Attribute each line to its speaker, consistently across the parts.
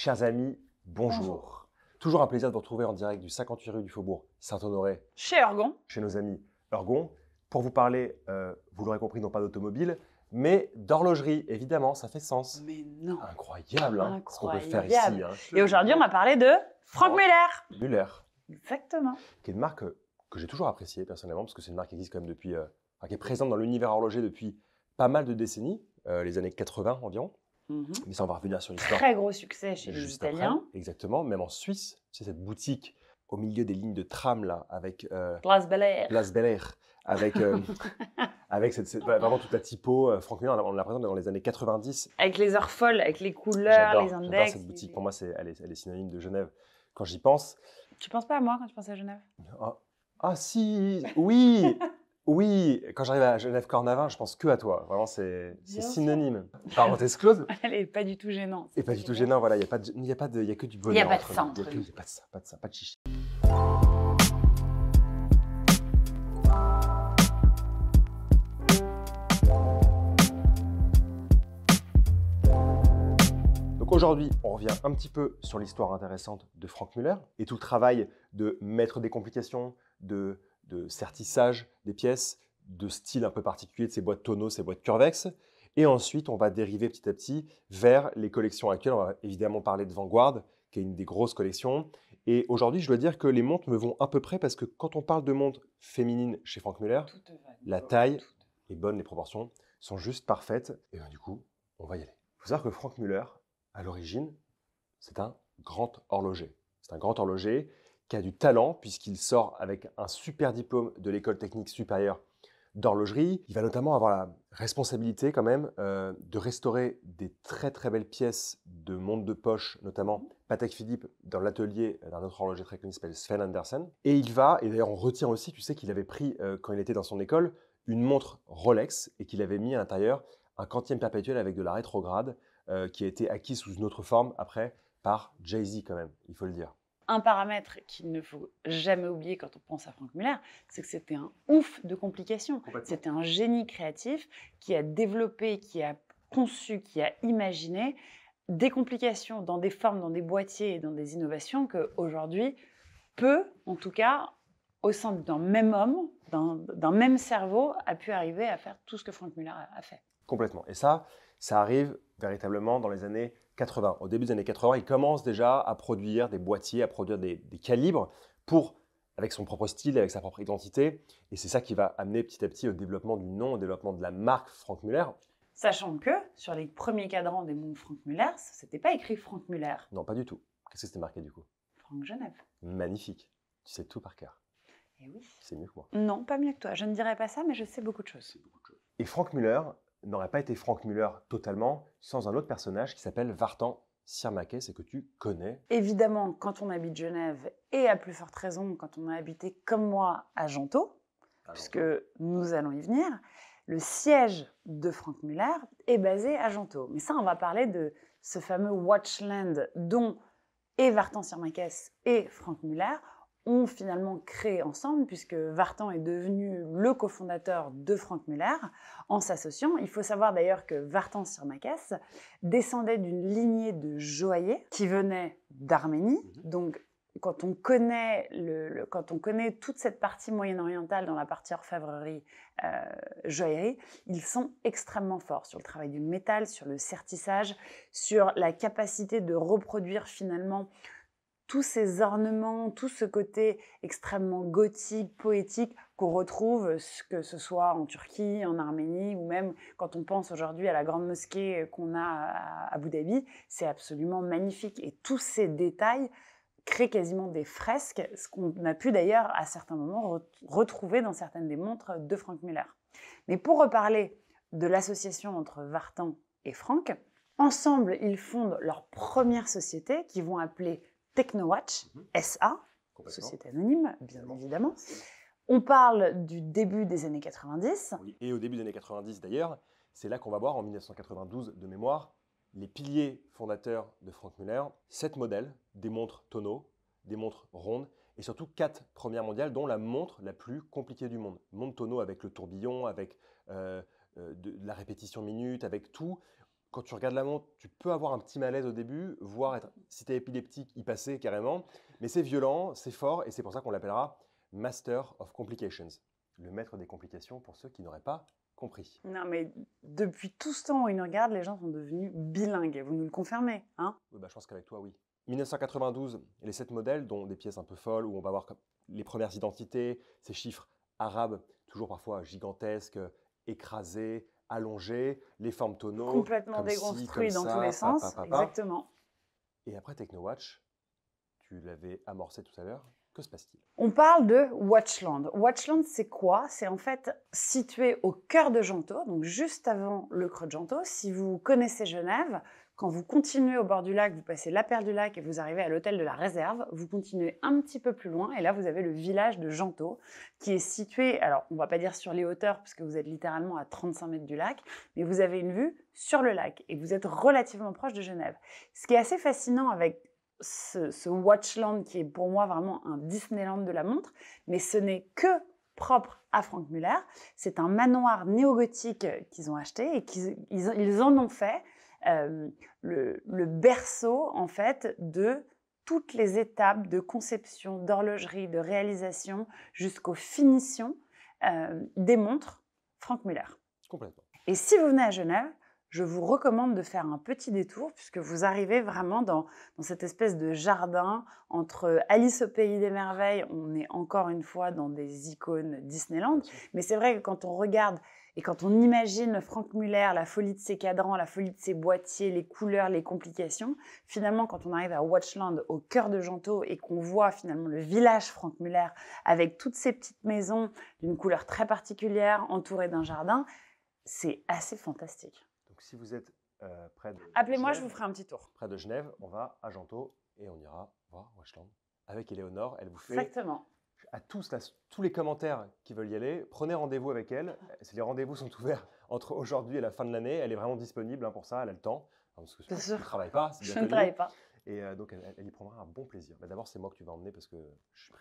Speaker 1: Chers amis, bonjour. Toujours un plaisir de vous retrouver en direct du 58 rue du Faubourg Saint-Honoré,
Speaker 2: Chez Ergon.
Speaker 1: chez nos amis Ergon, pour vous parler, vous l'aurez compris, non pas d'automobile, mais d'horlogerie. Évidemment, ça fait sens.
Speaker 2: Mais non.
Speaker 1: Incroyable, hein, ce qu'on peut faire ici.
Speaker 2: Incroyable.
Speaker 1: Hein.
Speaker 2: Et aujourd'hui, on va parler de Franck Muller.
Speaker 1: Muller,
Speaker 2: Exactement.
Speaker 1: qui est une marque que j'ai toujours appréciée personnellement, parce que c'est une marque qui existe quand même depuis, qui est présente dans l'univers horloger depuis pas mal de décennies, les années 80 environ. Mais ça, on va revenir sur l'histoire.
Speaker 2: Très gros succès chez les
Speaker 1: Juste
Speaker 2: Italiens.
Speaker 1: après, exactement, même en Suisse, c'est cette boutique au milieu des lignes de tram là, avec
Speaker 2: Place Bel Air.
Speaker 1: Place Bel Air, avec, avec vraiment toute la typo. Franck Muller, on l'a présente dans les années 90.
Speaker 2: Avec les heures folles, avec les couleurs, les
Speaker 1: J'adore
Speaker 2: index.
Speaker 1: cette boutique. Pour moi, elle est synonyme de Genève quand j'y pense.
Speaker 2: Tu penses pas à moi quand tu penses à Genève?
Speaker 1: Ah si, oui. Oui, quand j'arrive à Genève-Cornavin, je pense que à toi. Vraiment, c'est synonyme. Parenthèse close.
Speaker 2: Elle est pas du tout gênante.
Speaker 1: Et pas du tout gênant, voilà, il n'y a que du bonheur.
Speaker 2: Il n'y a pas de
Speaker 1: entre
Speaker 2: ça
Speaker 1: nous.
Speaker 2: entre
Speaker 1: Il
Speaker 2: nous.
Speaker 1: n'y a pas de ça, pas de chichi. Donc aujourd'hui, on revient un petit peu sur l'histoire intéressante de Franck Muller et tout le travail de mettre des complications, de sertissage des pièces, de style un peu particulier de ces boîtes tonneaux, ces boîtes curvex. Et ensuite, on va dériver petit à petit vers les collections actuelles. On va évidemment parler de Vanguard, qui est une des grosses collections. Et aujourd'hui, je dois dire que les montres me vont à peu près parce que quand on parle de montres féminines chez Franck Muller, la taille est bonne, les proportions sont juste parfaites. Et bien, du coup, on va y aller. Il faut savoir que Franck Muller, à l'origine, c'est un grand horloger. C'est un grand horloger qui a du talent puisqu'il sort avec un super diplôme de l'école technique supérieure d'horlogerie. Il va notamment avoir la responsabilité quand même de restaurer des très très belles pièces de montres de poche, notamment Patek Philippe dans l'atelier d'un autre horloger très connu qui s'appelle Sven Andersen. Et il va, et d'ailleurs on retient aussi, tu sais qu'il avait pris quand il était dans son école une montre Rolex et qu'il avait mis à l'intérieur un quantième perpétuel avec de la rétrograde qui a été acquis sous une autre forme après par Jay-Z quand même, il faut le dire.
Speaker 2: Un paramètre qu'il ne faut jamais oublier quand on pense à Franck Muller, c'est que c'était un ouf de complications. C'était un génie créatif qui a développé, qui a conçu, qui a imaginé des complications dans des formes, dans des boîtiers et dans des innovations qu'aujourd'hui, peu, en tout cas, au sein d'un même homme, d'un même cerveau, a pu arriver à faire tout ce que Franck Muller a fait.
Speaker 1: Complètement. Et ça arrive véritablement dans les années 80. Au début des années 80, il commence déjà à produire des boîtiers, à produire des calibres avec son propre style, avec sa propre identité. Et c'est ça qui va amener petit à petit au développement du nom, au développement de la marque Franck Muller. Sachant
Speaker 2: que sur les premiers cadrans des montres Franck Muller, ce n'était pas écrit Franck Muller.
Speaker 1: Non, pas du tout. Qu'est-ce que c'était marqué du coup?
Speaker 2: Franck Genève.
Speaker 1: Magnifique. Tu sais tout par cœur.
Speaker 2: Et oui.
Speaker 1: C'est mieux que moi.
Speaker 2: Non, pas mieux que toi. Je ne dirais pas ça, mais je sais beaucoup de choses.
Speaker 1: Et Franck Muller n'aurait pas été Franck Muller totalement sans un autre personnage qui s'appelle Vartan Sirmakes et que tu connais.
Speaker 2: Évidemment, quand on habite Genève, et à plus forte raison quand on a habité comme moi à Gentot, puisque nous allons y venir, le siège de Franck Muller est basé à Gentot. Mais ça, on va parler de ce fameux Watchland dont et Vartan Sirmakes et Franck Muller ont finalement créé ensemble, puisque Vartan est devenu le cofondateur de Franck Muller en s'associant. Il faut savoir d'ailleurs que Vartan Sirmakes descendait d'une lignée de joailliers qui venait d'Arménie. Donc, quand on connaît toute cette partie moyen-orientale dans la partie orfèvrerie, joaillerie, ils sont extrêmement forts sur le travail du métal, sur le sertissage, sur la capacité de reproduire finalement tous ces ornements, tout ce côté extrêmement gothique, poétique qu'on retrouve, que ce soit en Turquie, en Arménie, ou même quand on pense aujourd'hui à la grande mosquée qu'on a à Abu Dhabi, c'est absolument magnifique. Et tous ces détails créent quasiment des fresques, ce qu'on a pu d'ailleurs à certains moments retrouver dans certaines des montres de Franck Muller. Mais pour reparler de l'association entre Vartan et Franck, ensemble ils fondent leur première société qu'ils vont appeler Technowatch SA, société anonyme, bien évidemment. On parle du début des années 90.
Speaker 1: Oui, et au début des années 90 d'ailleurs, c'est là qu'on va voir en 1992 de mémoire les piliers fondateurs de Franck Muller, 7 modèles, des montres tonneaux, des montres rondes et surtout 4 premières mondiales, dont la montre la plus compliquée du monde. Montre tonneau avec le tourbillon, avec de la répétition minute, avec tout. Quand tu regardes la montre, tu peux avoir un petit malaise au début, voire si tu es épileptique, y passer carrément. Mais c'est violent, c'est fort, et c'est pour ça qu'on l'appellera Master of Complications, le maître des complications pour ceux qui n'auraient pas compris.
Speaker 2: Non, mais depuis tout ce temps où ils nous regardent, les gens sont devenus bilingues. Vous nous le confirmez, hein?
Speaker 1: Oui, je pense qu'avec toi, oui. 1992, les 7 modèles, dont des pièces un peu folles, où on va voir les premières identités, ces chiffres arabes, toujours parfois gigantesques, écrasés, allongés, les formes tonneaux,
Speaker 2: Complètement
Speaker 1: comme ci,
Speaker 2: déconstruits
Speaker 1: comme
Speaker 2: dans
Speaker 1: ça,
Speaker 2: tous les sens. Exactement.
Speaker 1: Et après TechnoWatch, tu l'avais amorcé tout à l'heure, que se passe-t-il?
Speaker 2: On parle de Watchland. Watchland, c'est quoi? C'est en fait situé au cœur de Gentot, donc juste avant le creux de Gentot. Si vous connaissez Genève, quand vous continuez au bord du lac, vous passez la Perle du Lac et vous arrivez à l'hôtel de la Réserve, vous continuez un petit peu plus loin et là, vous avez le village de Gentot qui est situé, alors on va pas dire sur les hauteurs parce que vous êtes littéralement à 35 mètres du lac, mais vous avez une vue sur le lac et vous êtes relativement proche de Genève. Ce qui est assez fascinant avec ce Watchland qui est pour moi vraiment un Disneyland de la montre, mais ce n'est que propre à Franck Muller. C'est un manoir néo-gothique qu'ils ont acheté et ils en ont fait le berceau en fait de toutes les étapes de conception, d'horlogerie, de réalisation jusqu'aux finitions des montres Franck Muller.
Speaker 1: Complètement.
Speaker 2: Et si vous venez à Genève, je vous recommande de faire un petit détour puisque vous arrivez vraiment dans cette espèce de jardin entre Alice au Pays des Merveilles, on est encore une fois dans des icônes Disneyland, mais c'est vrai que quand on regarde et quand on imagine Franck Muller, la folie de ses cadrans, la folie de ses boîtiers, les couleurs, les complications, finalement quand on arrive à Watchland au cœur de Gentot et qu'on voit finalement le village Franck Muller avec toutes ces petites maisons d'une couleur très particulière entourées d'un jardin, c'est assez fantastique.
Speaker 1: Donc si vous êtes près de
Speaker 2: Appelez-moi,
Speaker 1: Genève,
Speaker 2: je vous ferai un petit tour.
Speaker 1: Près de Genève, on va à Gentot et on ira voir Watchland avec Éléonore. Elle vous fait
Speaker 2: Exactement.
Speaker 1: à tous, là, tous les commentaires qui veulent y aller. Prenez rendez-vous avec elle. Les rendez-vous sont ouverts entre aujourd'hui et la fin de l'année. Elle est vraiment disponible pour ça, elle a le temps. Parce que
Speaker 2: Bien
Speaker 1: tu
Speaker 2: sûr.
Speaker 1: ne travailles pas, c'est bien
Speaker 2: Je ne
Speaker 1: connu.
Speaker 2: travaille pas.
Speaker 1: Et donc elle y prendra un bon plaisir. D'abord, c'est moi que tu vas emmener parce que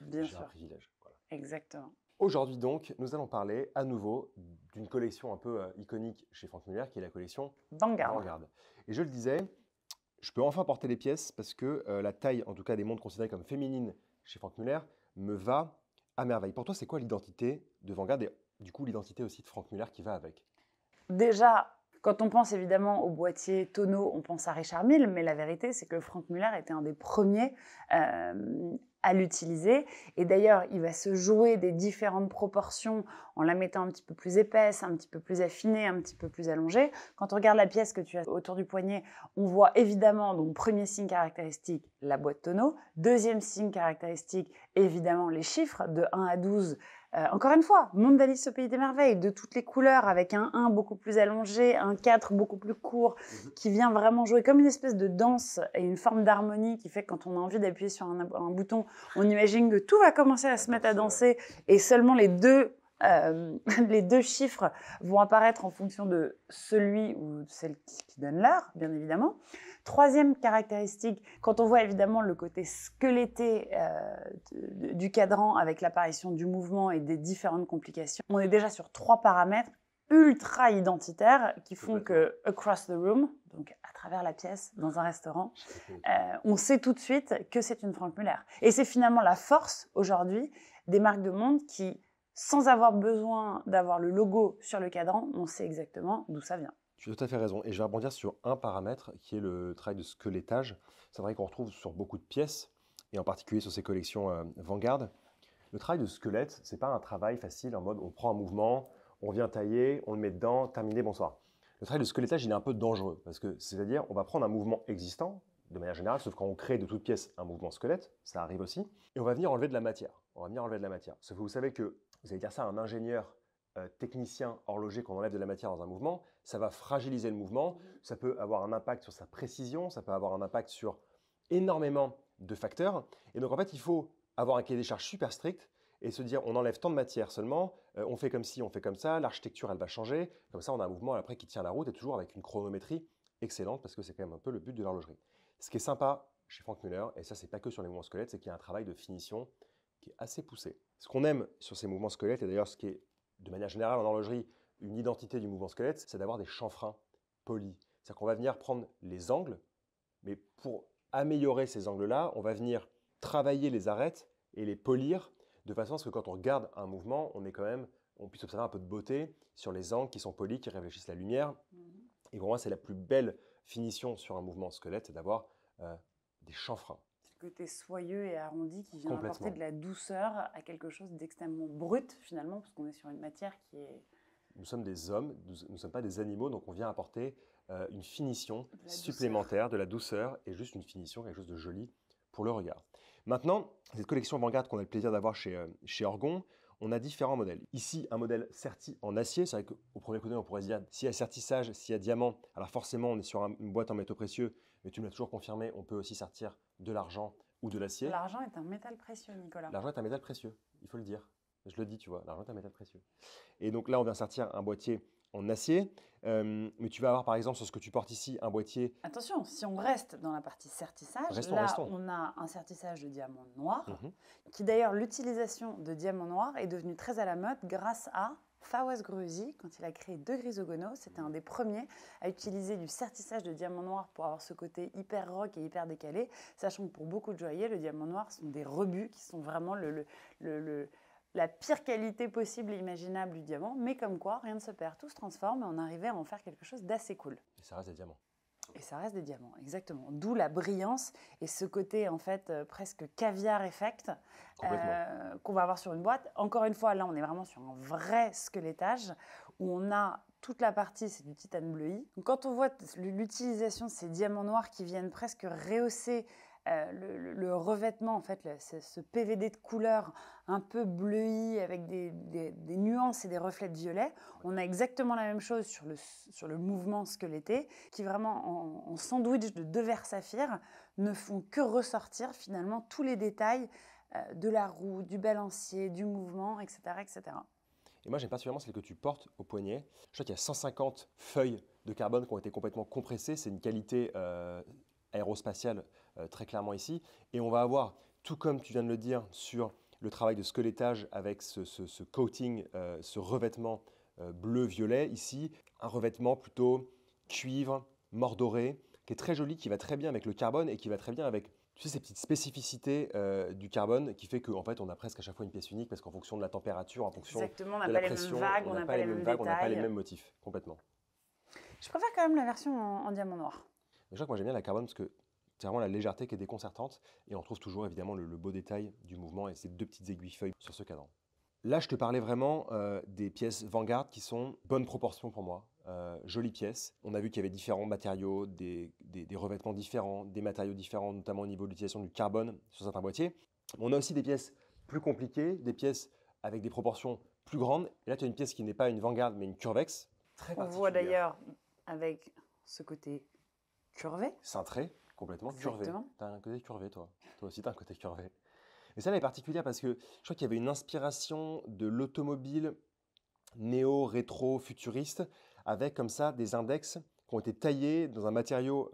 Speaker 2: Bien
Speaker 1: j'ai un
Speaker 2: sûr.
Speaker 1: privilège. Voilà.
Speaker 2: Exactement.
Speaker 1: Aujourd'hui donc, nous allons parler à nouveau d'une collection un peu iconique chez Franck Muller, qui est la collection
Speaker 2: Vanguard.
Speaker 1: Et je le disais, je peux enfin porter les pièces parce que la taille, en tout cas des montres considérées comme féminines chez Franck Muller, me va à merveille. Pour toi, c'est quoi l'identité de Vanguard et du coup l'identité aussi de Franck Muller qui va avec?
Speaker 2: Déjà, quand on pense évidemment au boîtier tonneau, on pense à Richard Mille, mais la vérité, c'est que Franck Muller était un des premiers à l'utiliser. Et d'ailleurs, il va se jouer des différentes proportions en la mettant un petit peu plus épaisse, un petit peu plus affinée, un petit peu plus allongée. Quand on regarde la pièce que tu as autour du poignet, on voit évidemment, donc premier signe caractéristique, la boîte tonneau. Deuxième signe caractéristique, évidemment, les chiffres de 1 à 12. Encore une fois, monde d'Alice au Pays des Merveilles, de toutes les couleurs, avec un 1 beaucoup plus allongé, un 4 beaucoup plus court, qui vient vraiment jouer comme une espèce de danse et une forme d'harmonie qui fait que quand on a envie d'appuyer sur un bouton, on imagine que tout va commencer à se mettre à danser et seulement les deux chiffres vont apparaître en fonction de celui ou celle qui donne l'heure, bien évidemment. Troisième caractéristique, quand on voit évidemment le côté squeletté du cadran avec l'apparition du mouvement et des différentes complications, on est déjà sur 3 paramètres ultra identitaires qui font que across the room, donc à travers la pièce, dans un restaurant, on sait tout de suite que c'est une Franck Muller. Et c'est finalement la force aujourd'hui des marques de montres qui, sans avoir besoin d'avoir le logo sur le cadran, on sait exactement d'où ça vient.
Speaker 1: Tu as tout à fait raison. Et je vais rebondir sur un paramètre qui est le travail de squelettage. C'est vrai qu'on retrouve sur beaucoup de pièces, et en particulier sur ces collections Vanguard. Le travail de squelette, ce n'est pas un travail facile en mode on prend un mouvement, on vient tailler, on le met dedans, terminé, bonsoir. Le travail de squelettage, il est un peu dangereux parce que c'est-à-dire on va prendre un mouvement existant de manière générale, sauf quand on crée de toute pièce un mouvement squelette, ça arrive aussi, et on va venir enlever de la matière. Sauf que vous savez que, vous allez dire ça à un ingénieur technicien horloger, qu'on enlève de la matière dans un mouvement, ça va fragiliser le mouvement, ça peut avoir un impact sur sa précision, ça peut avoir un impact sur énormément de facteurs. Et donc en fait, il faut avoir un cahier des charges super strict et se dire on enlève tant de matière seulement, on fait comme ci, on fait comme ça, l'architecture elle va changer, comme ça on a un mouvement après qui tient la route et toujours avec une chronométrie excellente parce que c'est quand même un peu le but de l'horlogerie. Ce qui est sympa chez Franck Muller, et ça c'est pas que sur les mouvements squelettes, c'est qu'il y a un travail de finition qui est assez poussé. Ce qu'on aime sur ces mouvements squelettes, et d'ailleurs ce qui est de manière générale en horlogerie une identité du mouvement squelette, c'est d'avoir des chanfreins polis. C'est-à-dire qu'on va venir prendre les angles, mais pour améliorer ces angles-là, on va venir travailler les arêtes et les polir de façon à ce que quand on regarde un mouvement, on puisse observer un peu de beauté sur les angles qui sont polis, qui réfléchissent la lumière. Et pour moi, c'est la plus belle finition sur un mouvement squelette, c'est d'avoir des chanfreins.
Speaker 2: C'est le côté soyeux et arrondi qui vient
Speaker 1: Complètement.
Speaker 2: apporter de la douceur à quelque chose d'extrêmement brut finalement, parce qu'on est sur une matière qui est...
Speaker 1: Nous sommes des hommes, nous ne sommes pas des animaux, donc on vient apporter une finition
Speaker 2: De la
Speaker 1: supplémentaire, de la douceur et juste une finition, quelque chose de joli pour le regard. Maintenant, cette collection Vanguard qu'on a le plaisir d'avoir chez Orgon, on a différents modèles. Ici, un modèle serti en acier. C'est vrai qu'au premier coup d'œil, on pourrait se dire, s'il y a sertissage, s'il y a diamant, alors forcément, on est sur une boîte en métaux précieux, mais tu me l'as toujours confirmé, on peut aussi sertir de l'argent ou de l'acier.
Speaker 2: L'argent est un métal précieux, Nicolas.
Speaker 1: L'argent est un métal précieux, il faut le dire. Je le dis, tu vois, l'argent est un métal précieux. Et donc là, on vient sortir un boîtier en acier. Mais tu vas avoir, par exemple, sur ce que tu portes ici, un boîtier...
Speaker 2: Attention, si on reste dans la partie sertissage,
Speaker 1: Restons.
Speaker 2: On a un sertissage de diamant noir, qui d'ailleurs, l'utilisation de diamant noir est devenue très à la mode grâce à Fawaz Gruzi, quand il a créé De Grisogono. C'était un des premiers à utiliser du sertissage de diamant noir pour avoir ce côté hyper rock et hyper décalé, sachant que pour beaucoup de joailliers, le diamant noir sont des rebuts qui sont vraiment la pire qualité possible et imaginable du diamant, mais comme quoi, rien ne se perd, tout se transforme et on arrivait à en faire quelque chose d'assez cool.
Speaker 1: Et ça reste des diamants.
Speaker 2: Et ça reste des diamants, exactement. D'où la brillance et ce côté en fait presque caviar effect qu'on va avoir sur une boîte. Encore une fois, là on est vraiment sur un vrai squelettage où on a toute la partie, c'est du titane bleui. Donc, quand on voit l'utilisation de ces diamants noirs qui viennent presque rehausser le revêtement, en fait, ce PVD de couleur un peu bleui avec des nuances et des reflets de violet, on a exactement la même chose sur le mouvement squeletté, qui vraiment en sandwich de deux verres saphir ne font que ressortir finalement tous les détails de la roue, du balancier, du mouvement, etc. etc.
Speaker 1: Et moi, j'aime particulièrement celle que tu portes au poignet. Je crois qu'il y a 150 feuilles de carbone qui ont été complètement compressées. C'est une qualité aérospatiale très clairement ici. Et on va avoir, tout comme tu viens de le dire, sur le travail de squelettage avec ce coating, ce revêtement bleu-violet ici, un revêtement plutôt cuivre, mordoré, qui est très joli, qui va très bien avec le carbone et qui va très bien avec ces petites spécificités du carbone qui fait qu'en fait, on a presque à chaque fois une pièce unique parce qu'en fonction de la température, en fonction de la pression, on n'a pas les mêmes vagues, on n'a pas les mêmes motifs, complètement.
Speaker 2: Je préfère quand même la version en diamant noir.
Speaker 1: Je crois que moi j'aime bien la carbone parce que c'est vraiment la légèreté qui est déconcertante et on trouve toujours évidemment le beau détail du mouvement et ces deux petites aiguilles feuilles sur ce cadran. Là, je te parlais vraiment des pièces Vanguard qui sont bonne proportion pour moi. Jolies pièces. On a vu qu'il y avait différents matériaux, des revêtements différents, des matériaux différents, notamment au niveau de l'utilisation du carbone sur certains boîtiers. On a aussi des pièces plus compliquées, des pièces avec des proportions plus grandes. Et là, tu as une pièce qui n'est pas une Vanguard, mais une Curvex. Très particulière.
Speaker 2: On voit d'ailleurs avec ce côté curvé.
Speaker 1: Cintré, complètement curvé.
Speaker 2: Exactement.
Speaker 1: Tu as un côté curvé, toi. Toi aussi, tu as un côté curvé. Mais ça, elle est particulière parce que je crois qu'il y avait une inspiration de l'automobile néo-rétro-futuriste avec comme ça des index qui ont été taillés dans un matériau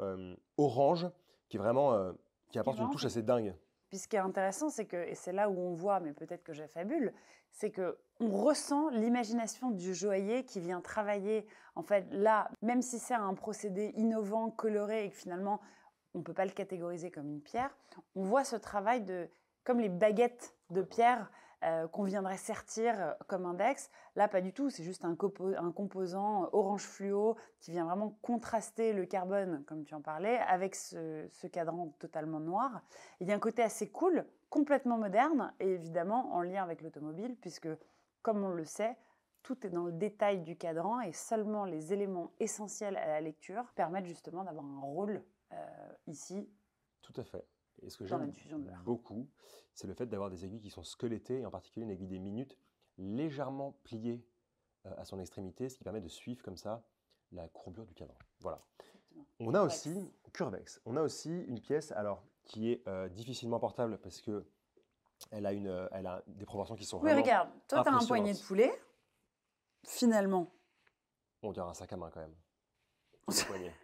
Speaker 1: orange qui est vraiment qui apporte une touche assez dingue.
Speaker 2: Puis ce qui est intéressant, c'est que, et c'est là où on voit, mais peut-être que j'affabule, c'est que on ressent l'imagination du joaillier qui vient travailler. En fait, là, même si c'est un procédé innovant, coloré, et que finalement, on ne peut pas le catégoriser comme une pierre, on voit ce travail comme les baguettes de pierre qu'on viendrait sertir comme index. Là, pas du tout. C'est juste un composant orange fluo qui vient vraiment contraster le carbone, comme tu en parlais, avec ce cadran totalement noir. Il y a un côté assez cool, complètement moderne, et évidemment en lien avec l'automobile, puisque, comme on le sait, tout est dans le détail du cadran et seulement les éléments essentiels à la lecture permettent justement d'avoir un rôle ici.
Speaker 1: Tout à fait. Et ce que j'aime beaucoup, c'est le fait d'avoir des aiguilles qui sont squelettées, et en particulier une aiguille des minutes légèrement pliée à son extrémité, ce qui permet de suivre comme ça la courbure du cadran. Voilà. On a aussi Curvex. On a aussi une pièce qui est difficilement portable parce que elle a des proportions qui sont vraiment
Speaker 2: regarde, toi tu as un poignet de poulet. Finalement.
Speaker 1: On dirait un sac à main quand même. Le poignet.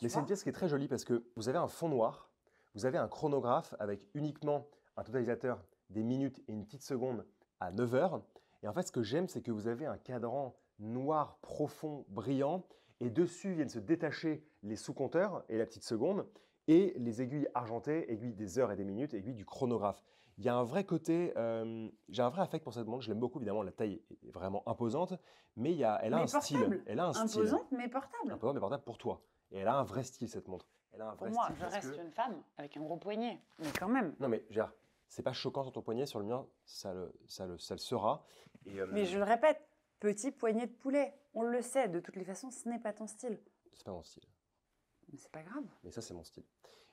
Speaker 2: Mais
Speaker 1: c'est une pièce qui est très jolie parce que vous avez un fond noir, vous avez un chronographe avec uniquement un totalisateur des minutes et une petite seconde à 9 heures. Et en fait, ce que j'aime, c'est que vous avez un cadran noir, profond, brillant Et dessus viennent se détacher les sous-compteurs et la petite seconde, et les aiguilles argentées, aiguilles des heures et des minutes, aiguilles du chronographe. Il y a un vrai côté, j'ai un vrai affect pour cette montre, je l'aime beaucoup évidemment, la taille est vraiment imposante, mais elle a
Speaker 2: Mais
Speaker 1: un style.
Speaker 2: portable.
Speaker 1: Elle a un style.
Speaker 2: Imposante, mais portable.
Speaker 1: Imposante mais portable pour toi. Et elle a un vrai style cette montre. Elle a un
Speaker 2: Pour
Speaker 1: vrai
Speaker 2: moi,
Speaker 1: style
Speaker 2: je
Speaker 1: parce
Speaker 2: reste
Speaker 1: que-
Speaker 2: une femme avec un gros poignet. Mais quand même.
Speaker 1: Non mais genre, c'est pas choquant sur ton poignet, sur le mien, ça le sera. Et,
Speaker 2: Mais je le répète, petit poignet de poulet. On le sait, de toutes les façons, ce n'est pas ton style.
Speaker 1: c'est pas mon style.
Speaker 2: Mais c'est pas grave.
Speaker 1: Mais ça, c'est mon style.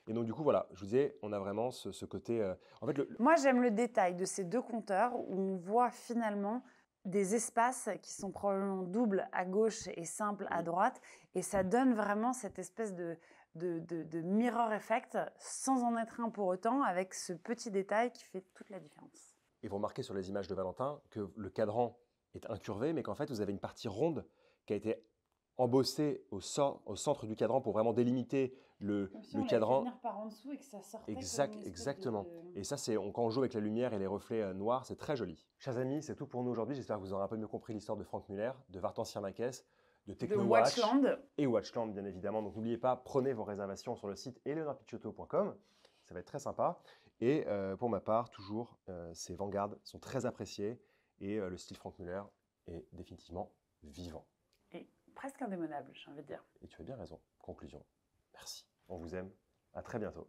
Speaker 1: Et donc, du coup, voilà, je vous disais, on a vraiment ce côté. En fait,
Speaker 2: Moi, j'aime le détail de ces deux compteurs où on voit finalement des espaces qui sont probablement doubles à gauche et simples à
Speaker 1: Oui.
Speaker 2: droite. Et ça donne vraiment cette espèce de mirror effect sans en être un pour autant, avec ce petit détail qui fait toute la différence.
Speaker 1: Et vous remarquez sur les images de Valentin que le cadran est incurvé, mais qu'en fait, vous avez une partie ronde qui a été embossée au centre du cadran pour vraiment délimiter le cadran.
Speaker 2: par en dessous et que ça sortait
Speaker 1: Exactement. Et ça, c'est quand on joue avec la lumière et les reflets noirs, c'est très joli. Chers amis, c'est tout pour nous aujourd'hui. J'espère que vous aurez un peu mieux compris l'histoire de Franck Muller, de Vartan Sirmakes, de
Speaker 2: de
Speaker 1: TechnoWatch
Speaker 2: Watchland.
Speaker 1: et Watchland, bien évidemment. Donc, n'oubliez pas, prenez vos réservations sur le site eleonorpicciotto.com. Ça va être très sympa. Et pour ma part, toujours, ces Vanguard sont très appréciés et le style Franck Muller est définitivement vivant.
Speaker 2: Et presque indémodable, j'ai envie de dire.
Speaker 1: Et tu as bien raison. Conclusion. Merci. On vous aime. À très bientôt.